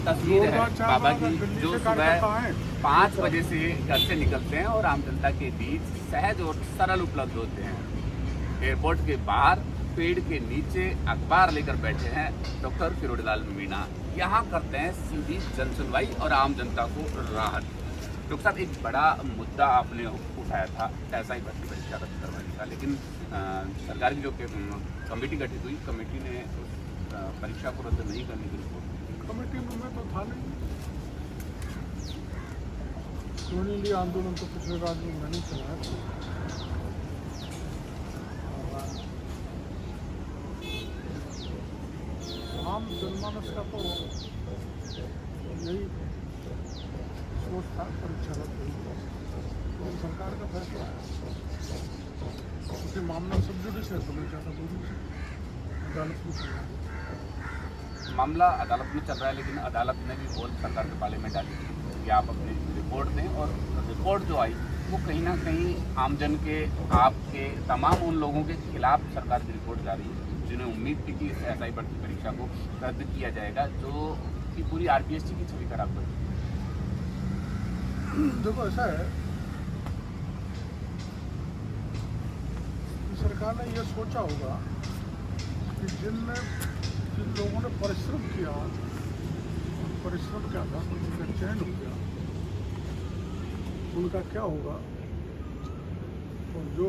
तस्वीर है बाबा की जो सुबह 5 बजे से घर से निकलते हैं और आम जनता के बीच सहज और सरल उपलब्ध होते हैं। एयरपोर्ट के बाहर पेड़ के नीचे अखबार लेकर बैठे हैं डॉक्टर फिरोजलाल मीणा। यहाँ करते हैं सीधी जन सुनवाई और आम जनता को राहत। डॉक्टर साहब, एक बड़ा मुद्दा आपने उठाया था ऐसा ही भर्ती परीक्षा रद्द करवाने का, लेकिन सरकार की जो कमेटी गठित हुई, कमेटी ने परीक्षा को रद्द नहीं करने की रिपोर्ट दी। कमेटी में तो था नहीं, सोने लिए आंदोलन तो पिछले राज्य में मैंने चलाया था। आम जनमानस का तो यही सोच था परीक्षा रद्द हुई, लेकिन सरकार का फैसला है क्योंकि मामला सब जुडिस है, तो मैं ज़्यादा दूर से अदालत में चल रहा है। मामला अदालत में चल रहा है, लेकिन अदालत ने भी बोल सरकार के पाले में डाली कि आप अपनी रिपोर्ट दें, और रिपोर्ट जो आई वो कहीं ना कहीं आमजन के, आपके, तमाम उन लोगों के खिलाफ सरकार की रिपोर्ट जा रही है जिन्हें उम्मीद थी कि एसआई भर्ती परीक्षा को रद्द किया जाएगा, जो कि पूरी आरपीएससी की छवि खराब कर। देखो, ऐसा है कि सरकार ने यह सोचा होगा कि जिन लोगों ने परिश्रम किया, परिश्रम क्या था, उनका चयन हो गया, उनका क्या होगा, और जो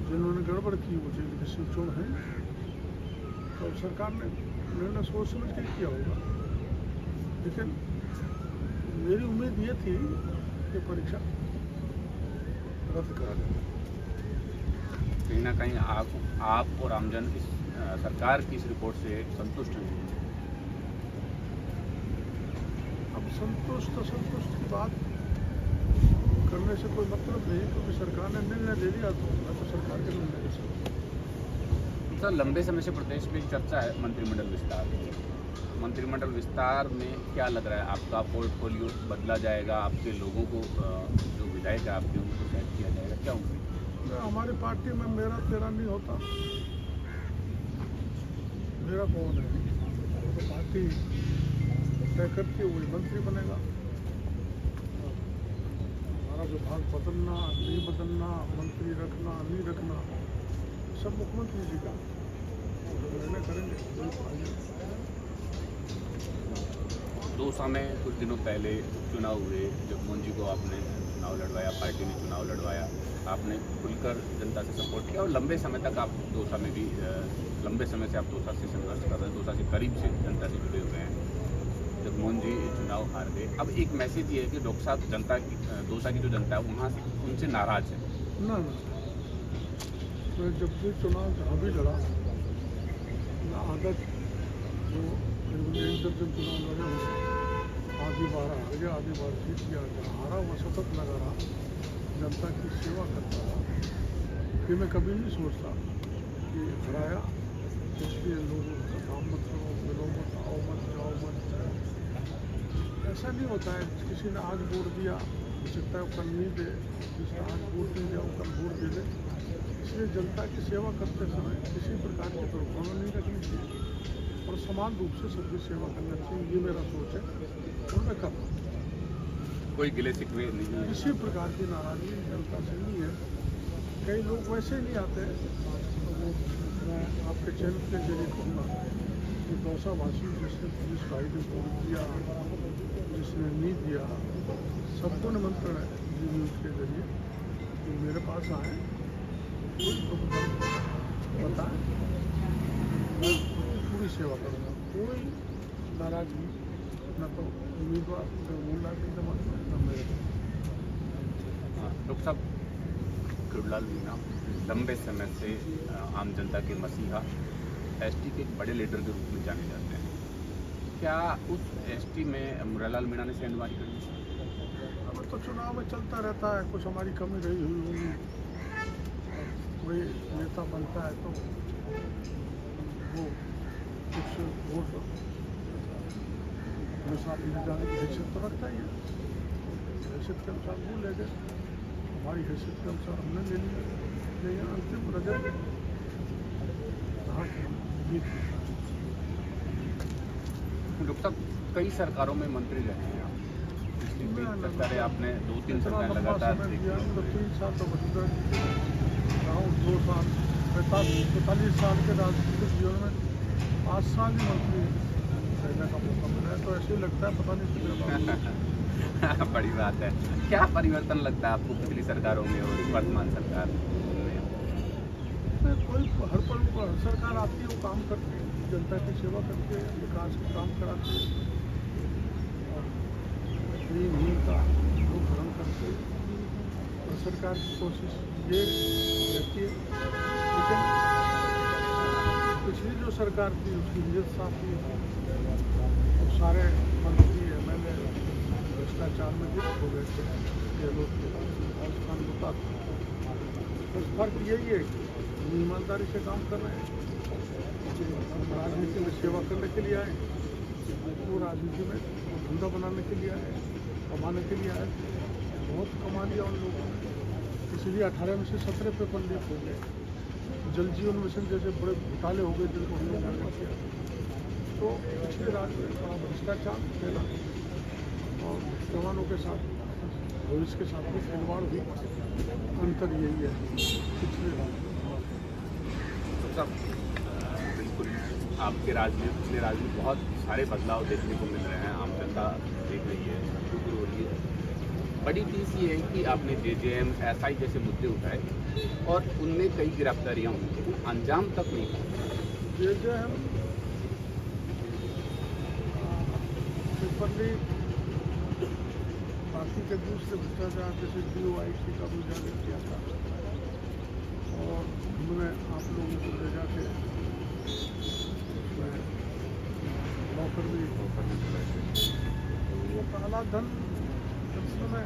जिन्होंने गड़बड़ की वो जेल के सूचों हैं, तो सरकार ने निर्णय सोच समझ के किया होगा। लेकिन मेरी उम्मीद ये थी कि परीक्षा रद्द करा जाए। कहीं ना कहीं आप और आमजन इस सरकार की इस रिपोर्ट से संतुष्ट हैं। अब संतुष्ट की बात करने से कोई मतलब नहीं, क्योंकि सरकार ने निर्णय ले लिया, तो मैं तो सरकार के निर्णय के साथ। सर, लंबे समय से प्रदेश में चर्चा है मंत्रिमंडल विस्तार। मंत्रिमंडल विस्तार में क्या लग रहा है, आपका पोर्टफोलियो बदला जाएगा, आपके लोगों को जो विधायक है आपके उनको सेट किया जाएगा, क्या उम्मीद? हमारी पार्टी में मेरा तेरा नहीं होता। मेरा कौन है, तो पार्टी तय करती है, वही मंत्री बनेगा। हमारा विभाग बदलना नहीं बदलना, मंत्री रखना नहीं रखना, सब मुख्यमंत्री जी का निर्णय करेंगे। दौसा में कुछ दिनों पहले चुनाव हुए, जगमोहन जी को आपने चुनाव लड़वाया, पार्टी ने चुनाव लड़वाया, आपने खुलकर जनता से सपोर्ट किया, और लंबे समय तक आप दौसा में भी, लंबे समय से आप दौसा से संघर्ष कर रहे हैं, दौसा से करीब से जनता से जुड़े हुए हैं। जगमोहन जी चुनाव हार गए। अब एक मैसेज ये है कि डॉक्टर साहब, जनता की, दौसा की जो जनता है वहाँ से उनसे नाराज है। ना, मैं जब भी चुनाव जहाँ भी लड़ा ना, आदत जो एक दर्जन चुनाव लड़े होंगे, आधी बार हार गया, आधी बार जीत गया, जहाँ हारा वह सतत लगा रहा, जनता की सेवा करता रहा। फिर मैं कभी नहीं सोचता कि हराया इसलिए लोगों का काम मत करो, मिलो मत, आओ मत, जाओ मत। ऐसा नहीं होता है। किसी ने आज वोट दिया, हो सकता है वो कल नहीं दे, जिसने आज वोट नहीं दिया वो कल वोट दे दे। इसलिए जनता की सेवा करते समय किसी प्रकार की दुर्भावना नहीं रखनी चाहिए और समान रूप से सबकी सेवा करना चाहिए। ये मेरा सोच है और मैं कर रहा हूँ। कोई गिले शिकवे नहीं है, किसी प्रकार की नाराजगी जनता से नहीं है। कई लोग वैसे ही नहीं आते, तो वो मैं आपके चैनल के जरिए कहूँगा कि दौसावासी जिसने पुलिस भाई ने वोट दिया, जिसने नहीं दिया, सबको निमंत्रण है जी न्यूज़ के जरिए कि मेरे पास आए, कुछ बताएं, मैं पूरी सेवा करूँगा। कोई नाराजगी न तो उम्मीदवार जगमोहन की जमात में, न मेरे। डॉक्टर साहब, फिरोजलाल मीणा लंबे समय से आम जनता के मसीहा, एसटी के एक बड़े लीडर के रूप में जाने जाते हैं। क्या उस एसटी में मुरारलाल मीणा ने सेंधमारी कर दी? अब तो चुनाव में चलता रहता है, कुछ हमारी कमी रही हुई होगी, कोई नेता बनता है तो वो कुछ वोट हमेशा ले जाने की हैसियत तो रखता ही है। हैसियत के अनुसार वो ले गए, हमारी हैसियत के अनुसार हमने ले लिया, लेकिन अंतिम नजर कहाँ की जीत। डॉक्टर साहब, कई सरकारों में मंत्री रहे हैं आप, पिछली तीन सरकारें आपने 2-3 इतना सरकार लंबा लगातार समय देखी दिया होंगी। तो 3 साल तो मौजूदा रहा हूँ, 2 साल 45 साल के राजनीतिक जीवन में 5 साल ही मंत्री रहने का मौका मिला है, तो ऐसे ही लगता है पता नहीं कितने बार। बड़ी बात है। क्या परिवर्तन लगता है आपको पिछली सरकारों में और वर्तमान सरकार में? कोई हर पल पर हर सरकार आती है, वो काम करती है, जनता की सेवा करती है, विकास के काम कराती है और नींद का अनुकरण करती है। और सरकार की कोशिश ये रहती है, लेकिन पिछली जो सरकार थी उसकी नीयत साफ थी और सारे मंत्री MLA भ्रष्टाचार में लिप्त हो गए थे, ये लोग राजस्थान होता था। बस फर्क यही है कि हम ईमानदारी से काम कर रहे हैं, हम राजनीति में सेवा करने के लिए आए, वो राजनीति में धंधा बनाने के लिए आए, कमाने के लिए आए। बहुत कमा लिया उन लोगों ने, इसलिए 18 में से 17 पेपर लीक हो गए। जल जीवन मिशन जैसे बड़े घोटाले हो गए जिनको हम लोगों ने किया। तो पिछले राज्य में बड़ा भ्रष्टाचार फैला और जवानों के साथ भविष्य के साथ भी खिलवाड़ हुई। अंतर यही है पिछले राज्य में। तो सब बिल्कुल आपके राज्य में, पिछले राज्य में बहुत सारे बदलाव देखने को मिल रहे हैं, आम जनता देख रही है, शुरू हो रही है। बड़ी चीज़ ये है कि आपने JJM, SI जैसे मुद्दे उठाए और उनमें कई गिरफ्तारियां हुई, लेकिन अंजाम तक नहीं पहुंची। JJM पेपर लीक, बाकी के दूसरे भ्रष्टाचार जैसे DOIC का भी उजागर किया था और हमने आप लोगों को भेजा के लॉकर भी वो काला धन उस समय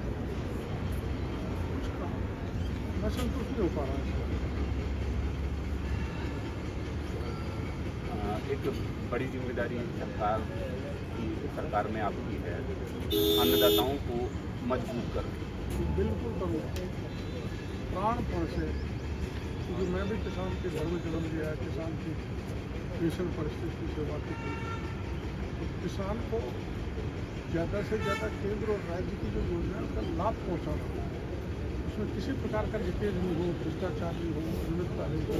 कुछ कहा, मैं संतुष्ट नहीं हो पा रहा है। एक बड़ी जिम्मेदारी सरकार में आपकी है, अन्नदाताओं को मजबूत करना। बिल्कुल करूँगा, प्राणपण से, क्योंकि मैं भी किसान के घर में जन्म लिया है, किसान की भीषण परिस्थिति की सेवा की थी। तो किसान को ज़्यादा से ज़्यादा केंद्र और राज्य की जो योजना है उसका लाभ पहुँचाना, उसमें किसी प्रकार का लीकेज नहीं हो, भ्रष्टाचार नहीं हो, अनियमितता नहीं हो,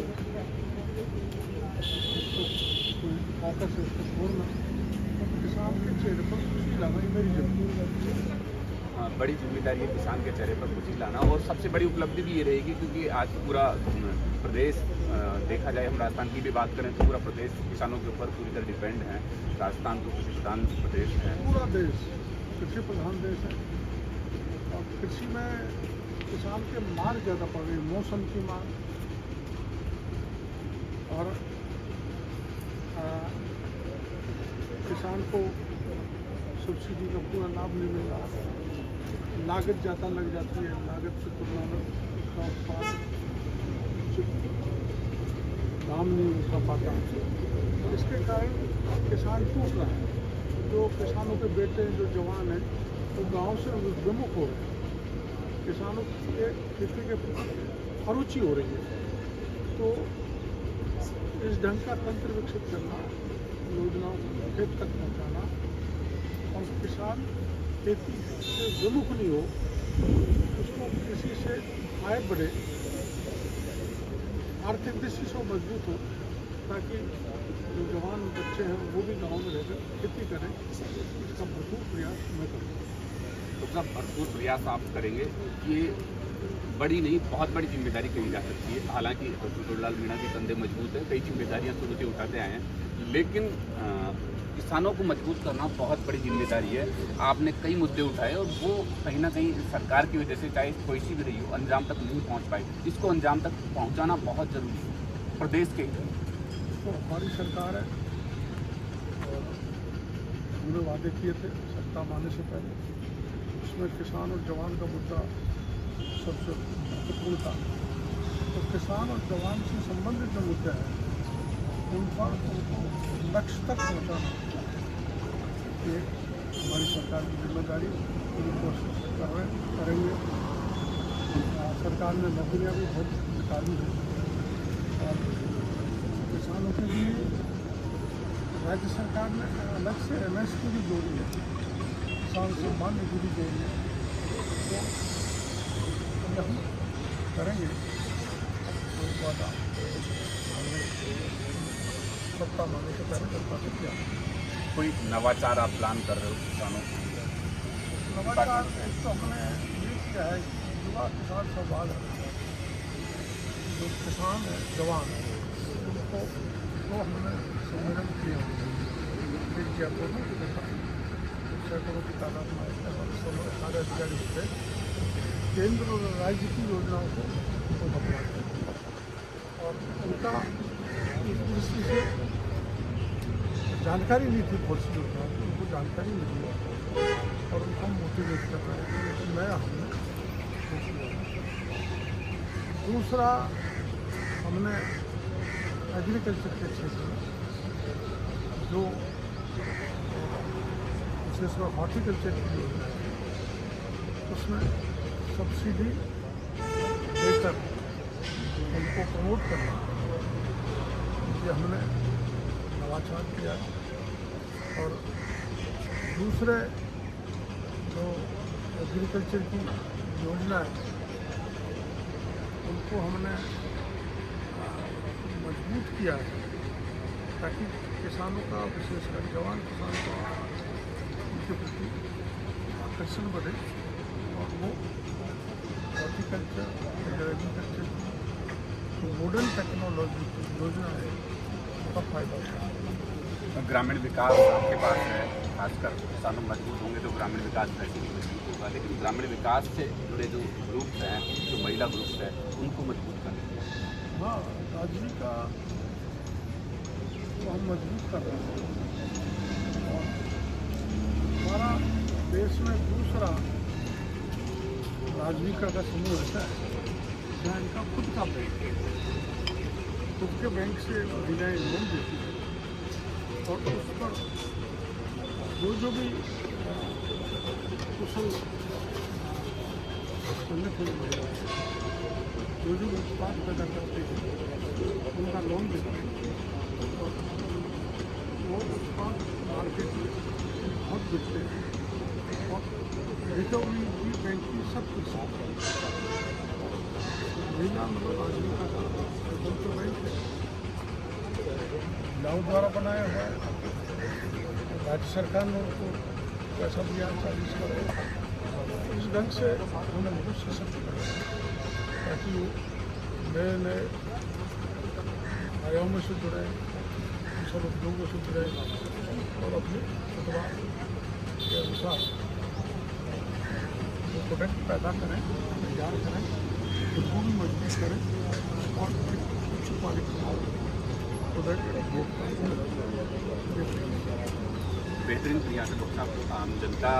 उसको कोई फोकस है उसको छोड़ना, तो किसान के चेहरे पर खुशी लाना ही मेरी जिम्मेदारी है। बड़ी जिम्मेदारी है किसान के चेहरे पर खुशी लाना, और सबसे बड़ी उपलब्धि भी ये रहेगी क्योंकि आज पूरा प्रदेश, देखा जाए हम राजस्थान की भी बात करें तो पूरा प्रदेश किसानों के ऊपर पूरी तरह डिपेंड है। राजस्थान तो कृषि प्रधान प्रदेश है, पूरा देश कृषि प्रधान देश है और कृषि में किसान के मार ज़्यादा पड़ रही है, मौसम की मार और किसान को सब्सिडी का पूरा लाभ नहीं मिल रहा, लागत ज़्यादा लग जाती है, लागत की तुलना में उसका उत्पाद दाम नहीं उसका पाता, तो इसके कारण किसान टूट रहा है। जो किसानों के बेटे जो जवान हैं वो गांव से विमुख हो रहे हैं, किसानों के खेती के प्रति अरुचि हो रही है। तो इस ढंग का तंत्र विकसित करना, योजनाओं को खेत तक पहुँचाना और किसान खेती से विमुख नहीं हो, उसको कृषि से आय बढ़े, आर्थिक दृष्टि से मजबूत हो, ताकि जो जवान बच्चे हैं वो भी गांव में रहकर खेती करें, इसका भरपूर प्रयास मैं करूँगा। तो सब भरपूर प्रयास आप करेंगे। ये बड़ी नहीं, बहुत बड़ी जिम्मेदारी कही जा सकती है। हालांकि डॉक्टर गुरुलाल मीणा के कंधे मजबूत है, कई जिम्मेदारियां शुरू से उठाते आए हैं, लेकिन किसानों को मजबूत करना बहुत बड़ी जिम्मेदारी है। आपने कई मुद्दे उठाए और वो कहीं ना कहीं सरकार की वजह से, चाहे कोई सी भी रही हो, अंजाम तक नहीं पहुंच पाई। इसको अंजाम तक पहुंचाना बहुत ज़रूरी है प्रदेश के। तो हमारी सरकार है और हमने वादे किए थे सत्ता में आने से पहले, उसमें किसान और जवान का मुद्दा सबसे महत्वपूर्ण था। तो किसान और जवान से संबंधित जो मुद्दे हैं उन पर उनको लक्ष्य तक पहुँचाना ये हमारी सरकार की जिम्मेदारी, पूरी कोशिश करेंगे। सरकार ने नौकरियाँ भी बहुत निकाली हैं और किसानों के लिए राज्य सरकार ने अलग से MSP भी जोड़ी है, किसान सम्मान निधि भी जोड़ी है। तो ये हम करेंगे तो वादा हमने सत्ता मांगने से पहले करता था क्या कोई नवाचार आप प्लान कर रहे हो किसानों के लिए? नवाचार। एक तो हमने ये किया है युवा किसान संवाद है, जो किसान है जवान उनको तो हमने सम्मेलन किया एक जयपुर में देखा, सैकड़ों की तादाद में सारे अधिकारी होते केंद्र और राज्य की योजनाओं को अपनाते हैं और उनका इस दृष्टि से जानकारी नहीं थी पॉलिसी योजना की, उनको जानकारी नहीं दी और उनको मोटिवेट कर रहे हैं, लेकिन नया हमने दूसरा हमने एग्रीकल्चर के क्षेत्र में जो विशेषकर हॉर्टिकल्चर की योजना है उसमें सब्सिडी देकर उनको प्रमोट करना, ये हमने नवाचार किया है। और दूसरे जो एग्रीकल्चर की योजना है उनको हमने मजबूत किया है ताकि किसानों का विशेषकर जवान किसानों का उनके प्रति आकर्षण बढ़े और वो हॉर्टिकल्चर या एग्रीकल्चर की मॉडर्न टेक्नोलॉजी की योजना है उसका फायदा उठाए। ग्रामीण विकास आपके पास है, खासकर किसानों मजबूत होंगे तो ग्रामीण विकास वैसे ही मजबूत होगा, लेकिन ग्रामीण विकास से जुड़े जो ग्रुप्स हैं, जो महिला ग्रुप्स हैं, उनको मजबूत करने के लिए हाँ आजीविका तो हम मजबूत कर रहे हैं और हमारा देश में दूसरा आजीविका का समूह ऐसा है जहाँ इनका खुद का बैंक है, खुद के बैंक से महिलाएं लोन देती है और उस पर जो भी कुशल संगठन महिला जो उत्पाद पैदा करते हैं उनका लोन देते हैं और वो उत्पाद मार्केट में बहुत बिकते हैं और रिकवरी भी बैंक की सब कुछ महिला मतलब आजीविका का स्वतंत्र बैंक है, महिलाओं द्वारा बनाया हुआ है। राज्य सरकार ने उनको पैसा दिया 40 करोड़। इस ढंग से उन्हें बहुत सशक्त करा ताकि वो नए नए आयामों से जुड़े, कुशल उद्योगों से जुड़े और अपने प्रतिभा के अनुसार वो प्रोडक्ट पैदा करें, तैयार करें, उसको भी मजबूत करें और उच्च क्वालिटी प्रोडक्ट उपभोक्ता बेहतरीन प्रयास है डॉक्टर साहब। आम जनता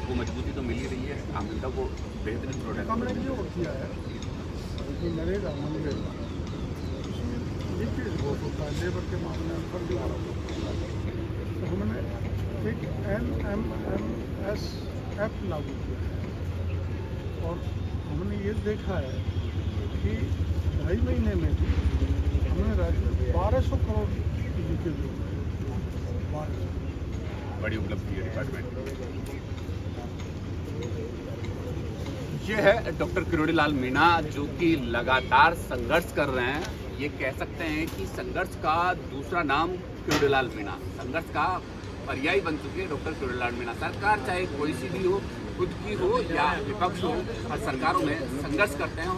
को मजबूती तो मिल ही रही है, आम जनता को बेहतरीन प्रोडक्ट हमने ये किया है जो नरेगा मनरेगा लीकेज बहुत होता है, लेबर के मामले में फर्जी तो हमने एक NMMS ऐप लागू किया है और हमने ये देखा है कि 2.5 महीने में भी हमने राज्य में 1200 करोड़ की लीकेज हो गई। बड़ी उपलब्धि है डिपार्टमेंट। ये है डॉक्टर किरोड़ी लाल मीणा जो कि लगातार संघर्ष कर रहे हैं। ये कह सकते हैं कि संघर्ष का दूसरा नाम किरोड़ी लाल मीणा, संघर्ष का पर्याय बन चुके हैं डॉक्टर किरोड़ी लाल मीणा। सरकार चाहे कोई सी भी हो, खुद की हो या विपक्ष हो, हर सरकारों में संघर्ष करते हैं।